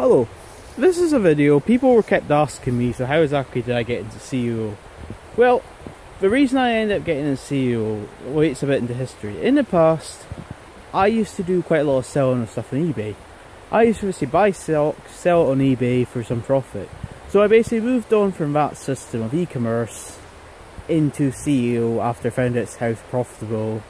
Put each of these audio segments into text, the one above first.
Hello, this is a video. People were kept asking me, so how exactly did I get into SEO? Well, the reason I ended up getting into SEO relates a bit into history. In the past, I used to do quite a lot of selling of stuff on eBay. I used to basically buy stock, sell it on eBay for some profit. So I basically moved on from that system of e-commerce into SEO after I found out how profitable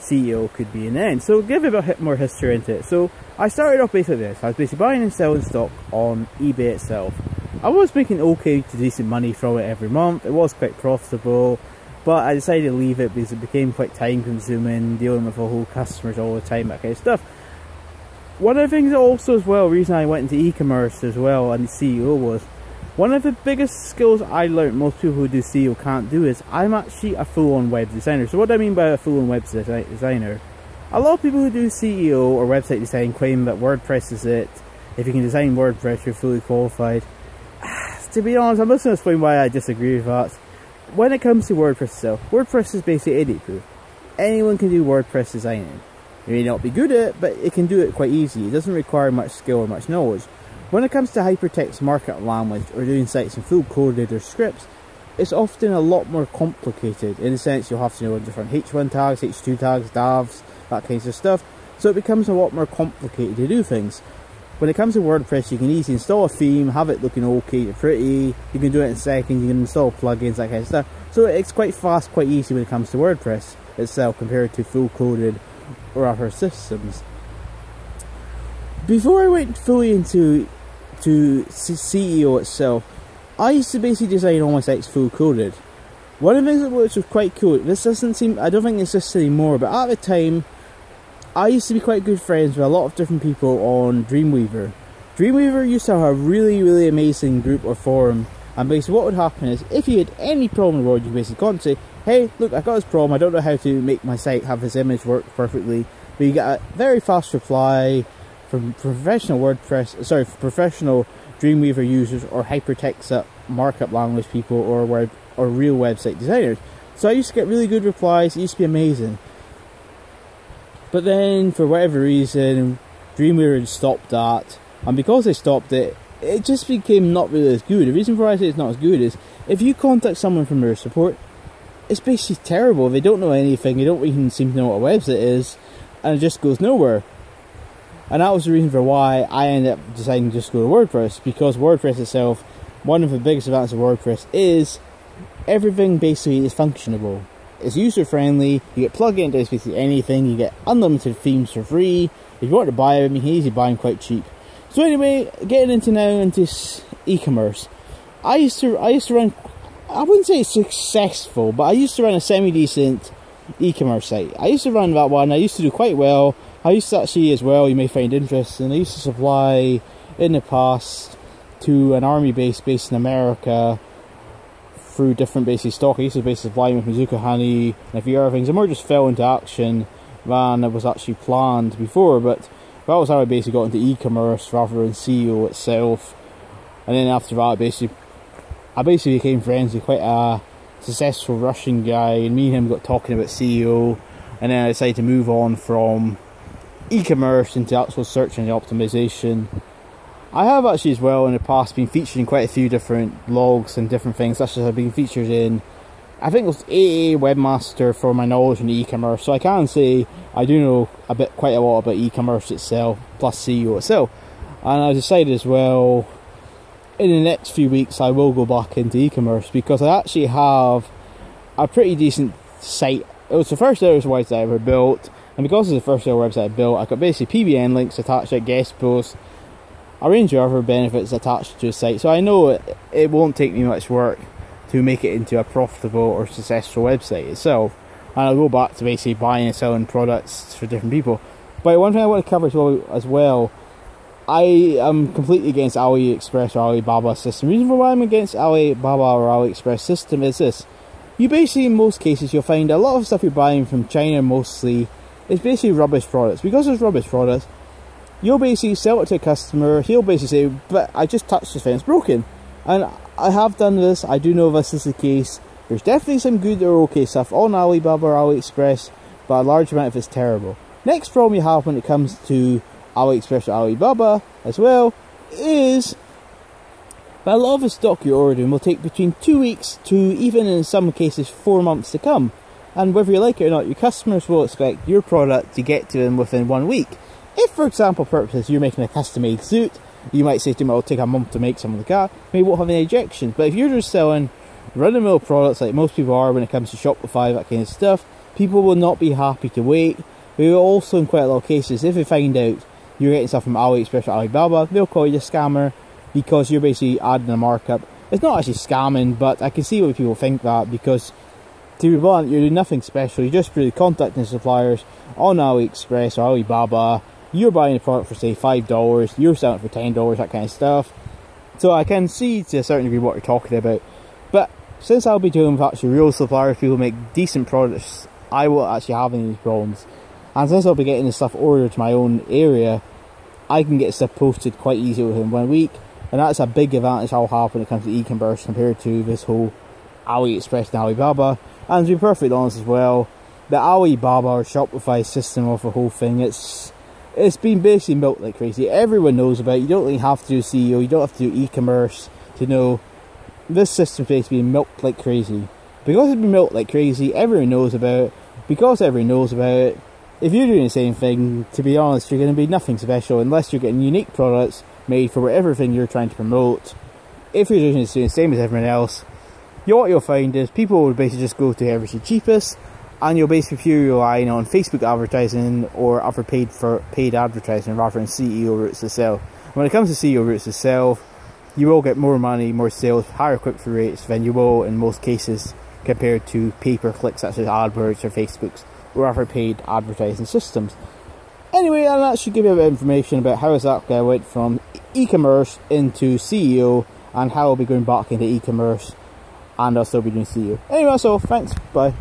SEO could be in the end. So give a bit more history into it. So I started off basically this. I was basically buying and selling stock on eBay itself. I was making okay to decent money from it every month. It was quite profitable, but I decided to leave it because it became quite time consuming, dealing with the whole customers all the time, that kind of stuff. One of the things also as well, reason I went into e-commerce as well and SEO was, one of the biggest skills I learned most people who do SEO can't do is I'm actually a full-on web designer. So what do I mean by a full-on web designer? A lot of people who do SEO or website design claim that WordPress is it. If you can design WordPress, you're fully qualified. To be honest, I'm just going to explain why I disagree with that. When it comes to WordPress itself, WordPress is basically idiot-proof. Anyone can do WordPress designing. You may not be good at it, but it can do it quite easy. It doesn't require much skill or much knowledge. When it comes to hypertext markup language or doing sites in full coded or scripts, it's often a lot more complicated. In a sense, you'll have to know different H1 tags, H2 tags, davs, that kind of stuff. So it becomes a lot more complicated to do things. When it comes to WordPress, you can easily install a theme, have it looking okay, pretty. You can do it in seconds, you can install plugins, that kind of stuff. So it's quite fast, quite easy when it comes to WordPress itself compared to full coded or other systems. Before I went fully into SEO itself, I used to basically design all my sites full coded. One of the things which was quite cool, this doesn't seem, I don't think it exists anymore, but at the time I used to be quite good friends with a lot of different people on Dreamweaver. Dreamweaver used to have a really amazing group or forum, and basically what would happen is if you had any problem in the world, you basically go and say, hey look, I've got this problem, I don't know how to make my site have this image work perfectly, but you get a very fast reply from professional professional Dreamweaver users or hypertext markup language people or real website designers. So I used to get really good replies. It used to be amazing. But then for whatever reason, Dreamweaver stopped that, and because they stopped it, it just became not really as good. The reason for why I say it's not as good is if you contact someone from their support, it's basically terrible. They don't know anything. They don't even seem to know what a website is, and it just goes nowhere. And that was the reason for why I ended up deciding to just go to WordPress, because WordPress itself, one of the biggest advantages of WordPress is everything basically is functionable. It's user friendly, you get plugged into basically anything, you get unlimited themes for free. If you want to buy them, you can easily buy them quite cheap. So anyway, getting into e-commerce. I used to run, I wouldn't say successful, but I used to run a semi-decent e-commerce site. I used to run that one, I used to do quite well. I used to actually as well, you may find interesting, I used to supply in the past to an army base based in America through different basic stock. I used to basically supply with Mizuka honey and a few other things. The more just fell into action than it was actually planned before, but that was how I basically got into e-commerce rather than SEO itself. And then after that, I basically became friends with quite a successful Russian guy, and me and him got talking about SEO, and then I decided to move on from e-commerce into actual search engine optimization. I have actually as well in the past been featured in quite a few different blogs and different things, such as I've been featured in, I think it was AA Webmaster for my knowledge in e-commerce, so I can say I do know quite a lot about e-commerce itself, plus SEO itself. And I decided as well, in the next few weeks I will go back into e-commerce, because I actually have a pretty decent site. It was the first website I ever built, and because it's the first ever website I built, I got basically PBN links attached to guest posts, a range of other benefits attached to the site, so I know it won't take me much work to make it into a profitable or successful website itself. And I'll go back to basically buying and selling products for different people. But one thing I want to cover as well, I am completely against AliExpress or Alibaba system. The reason for why I'm against Alibaba or AliExpress system is this. You basically, in most cases, you'll find a lot of stuff you're buying from China mostly is basically rubbish products. Because it's rubbish products, you'll basically sell it to a customer, he'll basically say, but I just touched this thing, it's broken. And I have done this, I do know this is the case. There's definitely some good or okay stuff on Alibaba or AliExpress, but a large amount of it's terrible. Next problem you have when it comes to AliExpress or Alibaba as well is that a lot of the stock you're ordering will take between 2 weeks to even in some cases 4 months to come. And whether you like it or not, your customers will expect your product to get to them within 1 week. If, for example purposes, you're making a custom-made suit, you might say to them, it'll take a month to make something like that, maybe won't have any objections. But if you're just selling run-of-the-mill products like most people are when it comes to Shopify, that kind of stuff, people will not be happy to wait. But also, in quite a lot of cases, if they find out you're getting stuff from AliExpress or Alibaba, they'll call you a scammer because you're basically adding a markup. It's not actually scamming, but I can see why people think that, because to be blunt, you're doing nothing special. You're just really contacting suppliers on AliExpress or Alibaba. You're buying a product for, say, $5, you're selling it for $10, that kind of stuff. So I can see to a certain degree what you're talking about. But since I'll be dealing with actually real suppliers, people who make decent products, I won't actually have any of these problems. And since I'll be getting this stuff ordered to my own area, I can get stuff posted quite easily within 1 week. And that's a big advantage I'll have when it comes to e-commerce compared to this whole AliExpress and Alibaba. And to be perfectly honest as well, the Alibaba or Shopify system of the whole thing, it's been basically milked like crazy. Everyone knows about it. You don't really have to do SEO, you don't have to do e-commerce to know. This system is basically being milked like crazy. Because it's been milked like crazy, everyone knows about it. Because everyone knows about it, if you're doing the same thing, to be honest, you're going to be nothing special unless you're getting unique products made for whatever thing you're trying to promote. If you're doing the same as everyone else, what you'll find is people will basically just go to whoever's the cheapest, and you'll basically be relying on Facebook advertising or other paid advertising rather than SEO routes to sell. When it comes to SEO routes to sell, you will get more money, more sales, higher click-through rates than you will in most cases compared to pay-per-click such as AdWords or Facebook's or other paid advertising systems. Anyway, and that should give you a bit of information about how exactly I went from e-commerce into SEO and how I'll be going back into e-commerce and I'll still be doing SEO. Anyway, so thanks, bye.